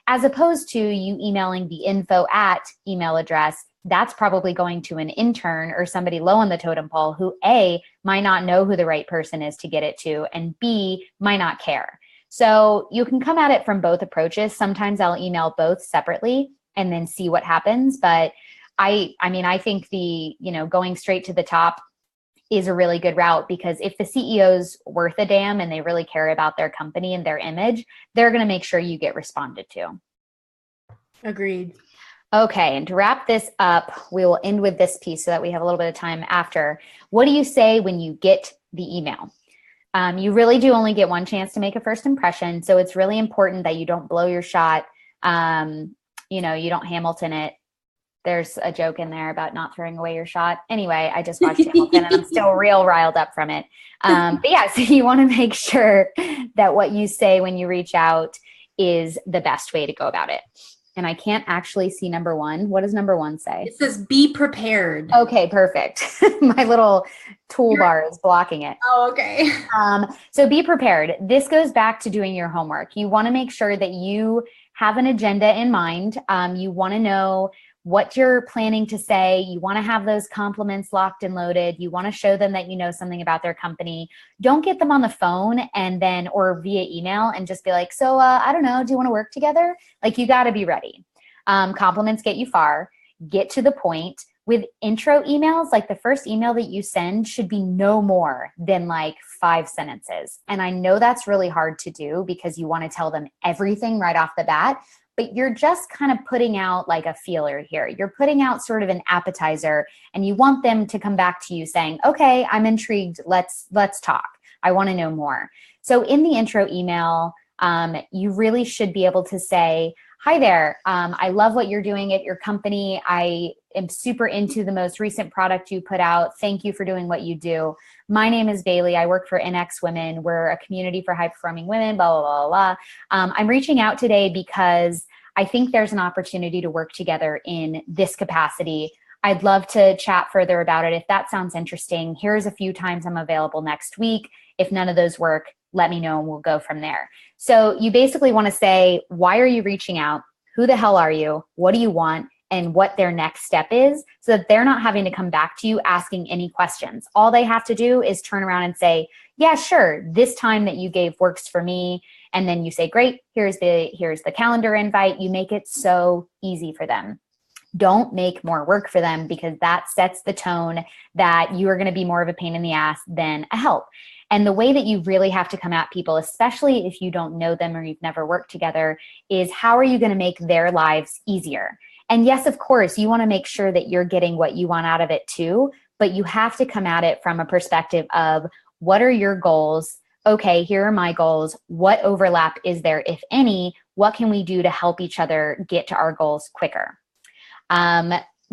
As opposed to you emailing the info at email address, that's probably going to an intern or somebody low on the totem pole who A, might not know who the right person is to get it to, and B, might not care. So you can come at it from both approaches. Sometimes I'll email both separately and then see what happens. But I mean, I think going straight to the top is a really good route, because if the CEO's worth a damn and they really care about their company and their image, they're going to make sure you get responded to. Agreed. Okay, and to wrap this up, we will end with this piece so that we have a little bit of time after. What do you say when you get the email? You really do only get one chance to make a first impression, so it's really important that you don't blow your shot. You don't Hamilton it. There's a joke in there about not throwing away your shot. Anyway, I just watched Hamilton and I'm still real riled up from it. But yeah, so you want to make sure that what you say when you reach out is the best way to go about it. And I can't actually see number one. What does number one say? It says be prepared. Okay, perfect. My little toolbar is blocking it. Oh, okay. So be prepared. This goes back to doing your homework. You want to make sure that you have an agenda in mind. You want to know what you're planning to say. You want to have those compliments locked and loaded. You want to show them that you know something about their company. Don't get them on the phone or via email and just be like, so I don't know, do you want to work together? Like, you got to be ready. Compliments get you far. Get to the point. With intro emails, like the first email that you send should be no more than like 5 sentences. And I know that's really hard to do because you want to tell them everything right off the bat, but you're just kind of putting out like a feeler here. You're putting out sort of an appetizer, and you want them to come back to you saying, okay, I'm intrigued. Let's talk. I want to know more. So in the intro email, you really should be able to say, hi there. I love what you're doing at your company. I am super into the most recent product you put out. Thank you for doing what you do. My name is Baily. I work for Inex Women. We're a community for high-performing women, blah, blah, blah, blah. I'm reaching out today because I think there's an opportunity to work together in this capacity. I'd love to chat further about it. If that sounds interesting, here's a few times I'm available next week. If none of those work, let me know and we'll go from there. So you basically want to say, why are you reaching out? Who the hell are you? What do you want? And what their next step is, so that they're not having to come back to you asking any questions. All they have to do is turn around and say, yeah, sure, this time that you gave works for me. And then you say, great, here's the calendar invite. You make it so easy for them. Don't make more work for them, because that sets the tone that you are going to be more of a pain in the ass than a help. And the way that you really have to come at people, especially if you don't know them or you've never worked together, is how are you going to make their lives easier? And yes, of course, you want to make sure that you're getting what you want out of it too, but you have to come at it from a perspective of, what are your goals? Okay, here are my goals. What overlap is there, if any? What can we do to help each other get to our goals quicker?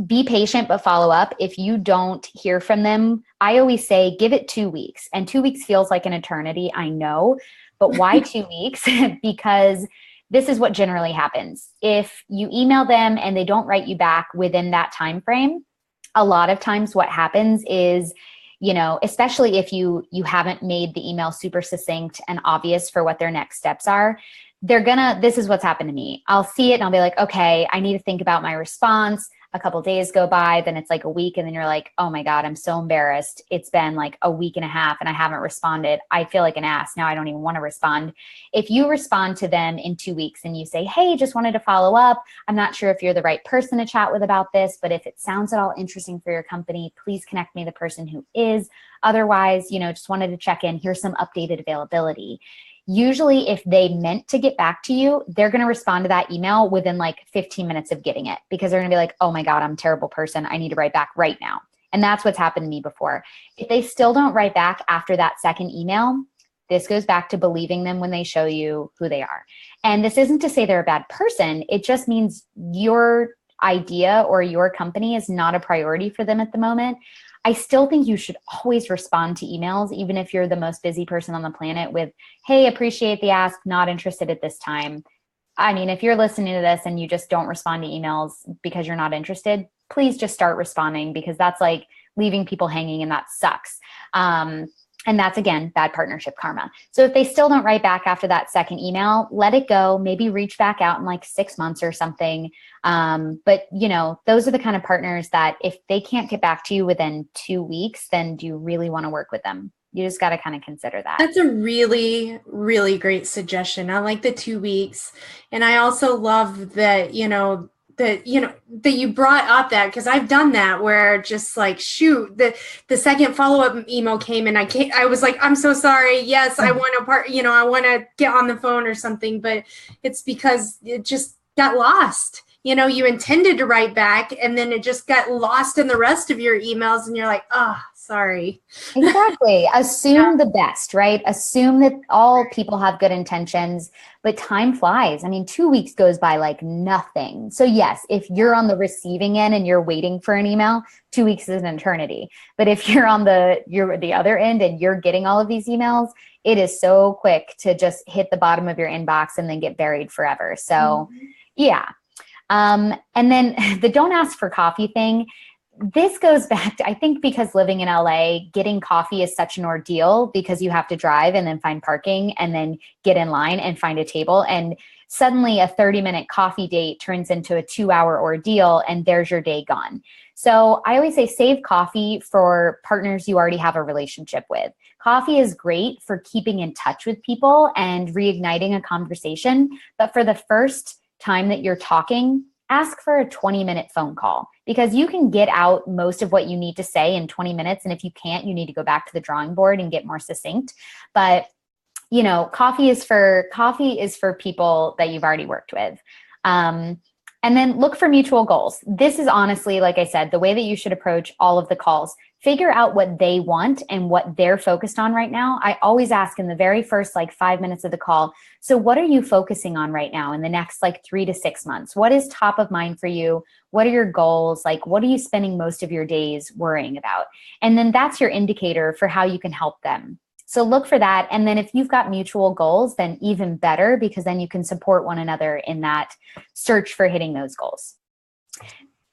Be patient, but follow up. If you don't hear from them, I always say, give it 2 weeks. And 2 weeks feels like an eternity, I know. But why 2 weeks? Because this is what generally happens. If you email them and they don't write you back within that time frame, a lot of times what happens is, especially if you haven't made the email super succinct and obvious for what their next steps are, this is what's happened to me. I'll see it and I'll be like, okay, I need to think about my response. A couple days go by, then it's like a week, and then you're like, oh my God, I'm so embarrassed. It's been like a week and a half and I haven't responded. I feel like an ass. Now I don't even want to respond. If you respond to them in 2 weeks and you say, hey, just wanted to follow up. I'm not sure if you're the right person to chat with about this, but if it sounds at all interesting for your company, please connect me to the person who is. Otherwise, just wanted to check in. Here's some updated availability. Usually if they meant to get back to you, they're going to respond to that email within like 15 minutes of getting it, because they're going to be like, oh my God, I'm a terrible person. I need to write back right now. And that's what's happened to me before. If they still don't write back after that second email, this goes back to believing them when they show you who they are. And this isn't to say they're a bad person. It just means your idea or your company is not a priority for them at the moment. I still think you should always respond to emails, even if you're the most busy person on the planet, with, hey, appreciate the ask, not interested at this time. I mean, if you're listening to this and you just don't respond to emails because you're not interested, please just start responding, because that's like leaving people hanging and that sucks. And that's, again, bad partnership karma. So if they still don't write back after that second email, let it go. Maybe reach back out in like 6 months or something. But those are the kind of partners that if they can't get back to you within 2 weeks, then do you really want to work with them? You just got to kind of consider that. That's a really, really great suggestion. I like the 2 weeks. And I also love that, that you brought up that, because I've done that where just like, shoot, the second follow-up email came and I was like, I'm so sorry. Yes, I want to I want to get on the phone or something, but it's because it just got lost. You intended to write back and then it just got lost in the rest of your emails and you're like, oh, sorry. Exactly. Assume the best, right? Assume that all people have good intentions, but time flies. I mean, 2 weeks goes by like nothing. So yes, if you're on the receiving end and you're waiting for an email, 2 weeks is an eternity. But if you're on the other end and you're getting all of these emails, it is so quick to just hit the bottom of your inbox and then get buried forever. So yeah. And then the don't ask for coffee thing, this goes back to, I think because living in LA, getting coffee is such an ordeal because you have to drive and then find parking and then get in line and find a table. And suddenly a 30-minute coffee date turns into a 2-hour ordeal and there's your day gone. So I always say save coffee for partners you already have a relationship with. Coffee is great for keeping in touch with people and reigniting a conversation. But for the first time that you're talking, ask for a 20-minute phone call because you can get out most of what you need to say in 20 minutes. And if you can't, you need to go back to the drawing board and get more succinct. But, coffee is for people that you've already worked with. And then look for mutual goals. This is honestly, like I said, the way that you should approach all of the calls. Figure out what they want and what they're focused on right now. I always ask in the very first 5 minutes of the call, so what are you focusing on right now in the next 3 to 6 months? What is top of mind for you? What are your goals? What are you spending most of your days worrying about? And then that's your indicator for how you can help them. So look for that. And then if you've got mutual goals, then even better, because then you can support one another in that search for hitting those goals.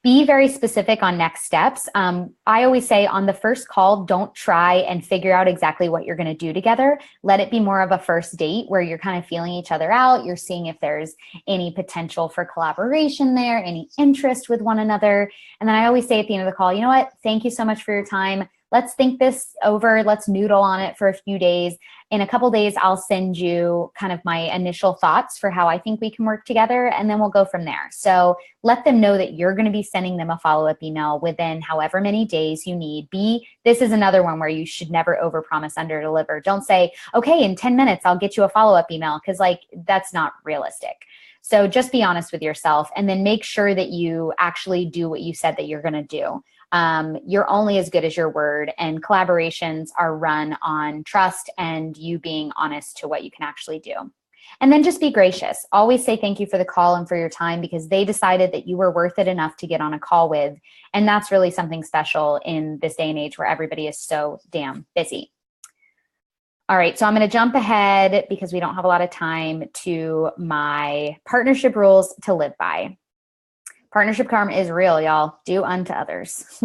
Be very specific on next steps. I always say on the first call, don't try and figure out exactly what you're going to do together. Let it be more of a first date where you're kind of feeling each other out. You're seeing if there's any potential for collaboration there, any interest with one another. And then I always say at the end of the call, you know what? Thank you so much for your time. Let's think this over. Let's noodle on it for a few days. In a couple days, I'll send you kind of my initial thoughts for how I think we can work together, and then we'll go from there. So let them know that you're going to be sending them a follow-up email within however many days you need. This is another one where you should never overpromise, underdeliver. Don't say, okay, in 10 minutes, I'll get you a follow-up email, because that's not realistic. So just be honest with yourself, and then make sure that you actually do what you said that you're going to do. You're only as good as your word, and collaborations are run on trust and you being honest to what you can actually do. And then just be gracious. Always say thank you for the call and for your time, because they decided that you were worth it enough to get on a call with. And that's really something special in this day and age where everybody is so damn busy. All right, so I'm going to jump ahead because we don't have a lot of time to my partnership rules to live by. Partnership karma is real, y'all. Do unto others.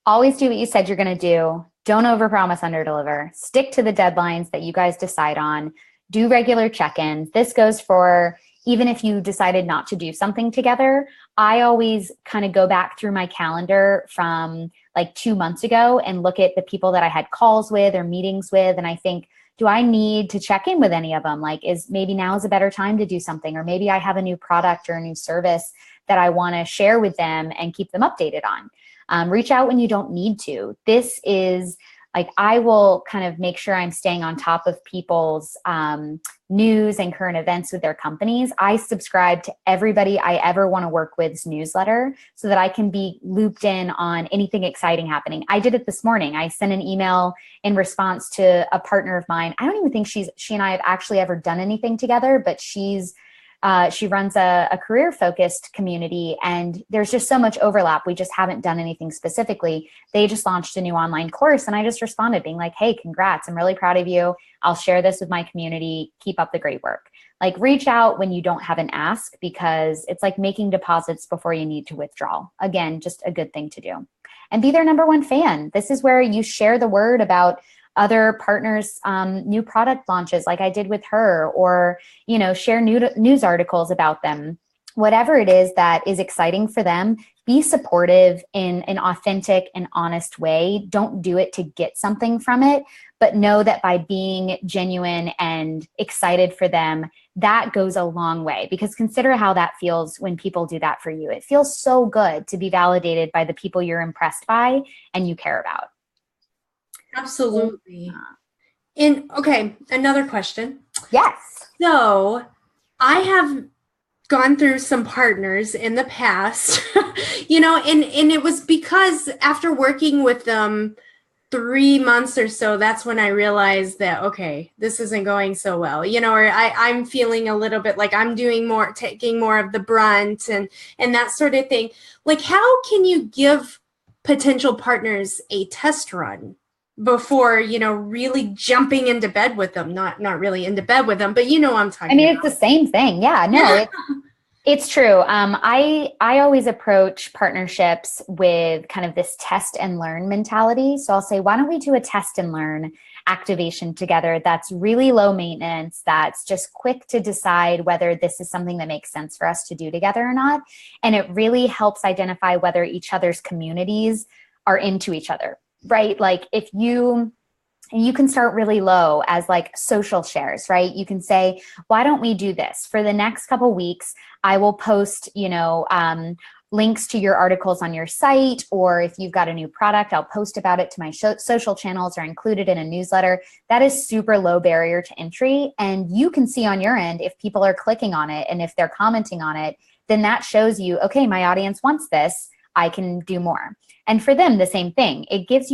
Always do what you said you're going to do. Don't overpromise, underdeliver. Stick to the deadlines that you guys decide on. Do regular check-ins. This goes for even if you decided not to do something together. I always kind of go back through my calendar from 2 months ago and look at the people that I had calls with or meetings with, and I think, do I need to check in with any of them? Maybe now is a better time to do something, or maybe I have a new product or a new service that I want to share with them and keep them updated on. Reach out when you don't need to. This is I will kind of make sure I'm staying on top of people's news and current events with their companies. I subscribe to everybody I ever want to work with's newsletter so that I can be looped in on anything exciting happening. I did it this morning. I sent an email in response to a partner of mine. I don't even think she and I have actually ever done anything together, but she runs a career-focused community, and there's just so much overlap. We just haven't done anything specifically. They just launched a new online course, and I just responded being like, hey, congrats. I'm really proud of you. I'll share this with my community. Keep up the great work. Reach out when you don't have an ask, because it's like making deposits before you need to withdraw. Again, just a good thing to do. And be their number one fan. This is where you share the word about other partners, new product launches like I did with her, or, share news articles about them. Whatever it is that is exciting for them, be supportive in an authentic and honest way. Don't do it to get something from it, but know that by being genuine and excited for them, that goes a long way, because consider how that feels when people do that for you. It feels so good to be validated by the people you're impressed by and you care about. Absolutely. And okay, another question. Yes. So I have gone through some partners in the past, and it was because after working with them 3 months or so, that's when I realized that, okay, this isn't going so well, or I'm feeling a little bit like I'm taking more of the brunt and that sort of thing. Like, how can you give potential partners a test run before, really jumping into bed with them? Not really into bed with them, but I'm talking about. It's the same thing. Yeah, no, it's true. I always approach partnerships with kind of this test and learn mentality. So I'll say, why don't we do a test and learn activation together that's really low maintenance, that's just quick to decide whether this is something that makes sense for us to do together or not. And it really helps identify whether each other's communities are into each other, right? Like if you can start really low as like social shares, right? You can say, why don't we do this? For the next couple weeks, I will post, links to your articles on your site, or if you've got a new product, I'll post about it to my social channels or include it in a newsletter. That is super low barrier to entry. And you can see on your end if people are clicking on it and if they're commenting on it, then that shows you, okay, my audience wants this, I can do more. And for them, the same thing. It gives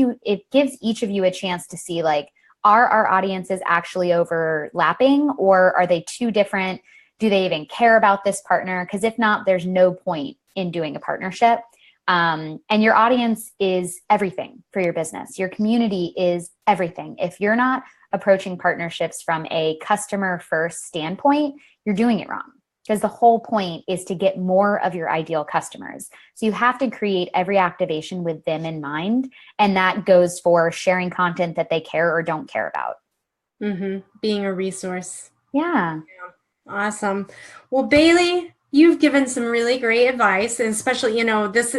each of you a chance to see, like, are our audiences actually overlapping, or are they too different? Do they even care about this partner? Because if not, there's no point in doing a partnership. And your audience is everything for your business. Your community is everything. If you're not approaching partnerships from a customer first standpoint, you're doing it wrong. Because the whole point is to get more of your ideal customers. So you have to create every activation with them in mind. And that goes for sharing content that they care or don't care about. Mm-hmm. Being a resource. Yeah. Awesome. Well, Baily, you've given some really great advice, and especially, this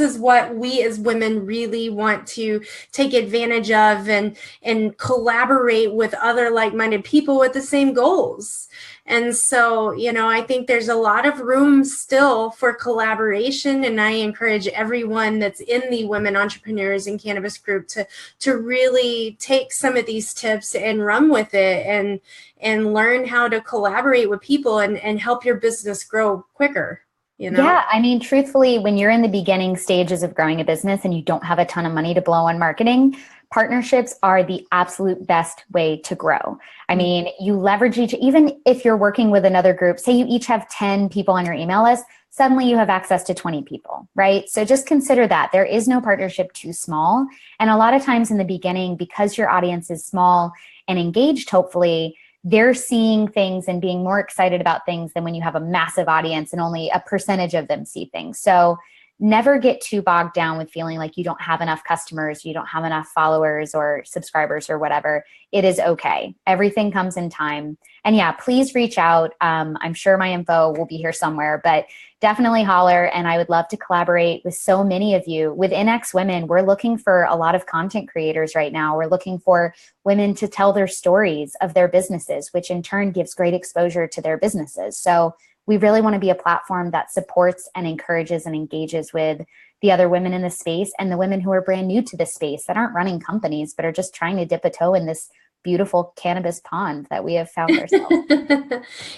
is what we as women really want to take advantage of and collaborate with other like-minded people with the same goals. And so, I think there's a lot of room still for collaboration, and I encourage everyone that's in the Women Entrepreneurs in Cannabis group to really take some of these tips and run with it and learn how to collaborate with people and help your business grow quicker. Yeah, I mean, truthfully, when you're in the beginning stages of growing a business and you don't have a ton of money to blow on marketing, partnerships are the absolute best way to grow. I mean, you leverage even if you're working with another group, say you each have 10 people on your email list, suddenly you have access to 20 people, right? So just consider that. There is no partnership too small. And a lot of times in the beginning, because your audience is small and engaged, hopefully, they're seeing things and being more excited about things than when you have a massive audience and only a percentage of them see things. So never get too bogged down with feeling like you don't have enough customers, you don't have enough followers or subscribers or whatever. It is okay. Everything comes in time. And yeah, please reach out. I'm sure my info will be here somewhere, but definitely holler. And I would love to collaborate with so many of you. With Inex Women, we're looking for a lot of content creators right now. We're looking for women to tell their stories of their businesses, which in turn gives great exposure to their businesses. So we really want to be a platform that supports and encourages and engages with the other women in the space and the women who are brand new to this space that aren't running companies, but are just trying to dip a toe in this beautiful cannabis pond that we have found ourselves.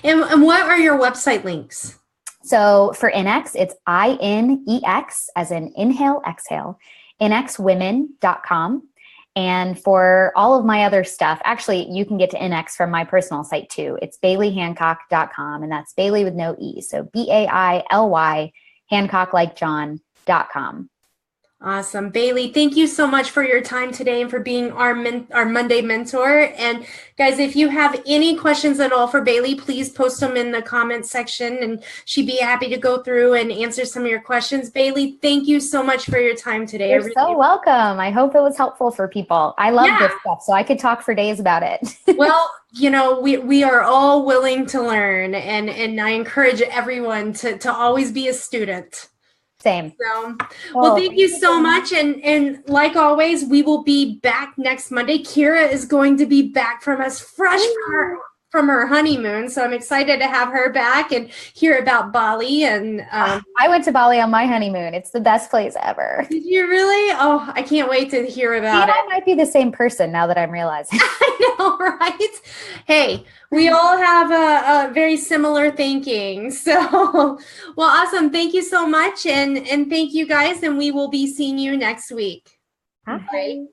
And what are your website links? So for Inex, it's INEX as in inhale, exhale, inexwomen.com. And for all of my other stuff, actually, you can get to Inex from my personal site too. It's BailyHancock.com, and that's Baily with no E. So BAILY, Hancock like John.com. Awesome. Baily, thank you so much for your time today and for being our Monday mentor. And guys, if you have any questions at all for Baily, please post them in the comments section and she'd be happy to go through and answer some of your questions. Baily, thank you so much for your time today. You're so welcome. I hope it was helpful for people. I love this stuff, so I could talk for days about it. Well, you know, we are all willing to learn, and I encourage everyone to always be a student. Same. So, well, thank you so much. And like always, we will be back next Monday. Kira is going to be back from us fresh from her honeymoon. So I'm excited to have her back and hear about Bali. And I went to Bali on my honeymoon. It's the best place ever. Did you really? Oh, I can't wait to hear about it. I might be the same person now that I'm realizing. I know, right? Hey, we all have a very similar thinking. So, well, awesome. Thank you so much. And thank you guys. And we will be seeing you next week. Bye.